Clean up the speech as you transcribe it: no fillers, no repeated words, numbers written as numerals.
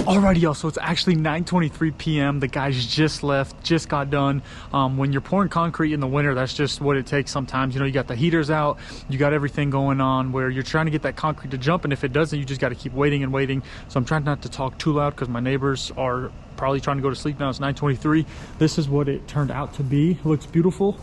Alrighty, y'all, so it's actually 9:23 p.m. The guys just left, just got done. When you're pouring concrete in the winter, that's just what it takes sometimes. You know, you got the heaters out, you got everything going on where you're trying to get that concrete to jump, and if it doesn't, you just got to keep waiting and waiting. So I'm trying not to talk too loud because my neighbors are probably trying to go to sleep now. It's 9:23. This is what it turned out to be. It looks beautiful.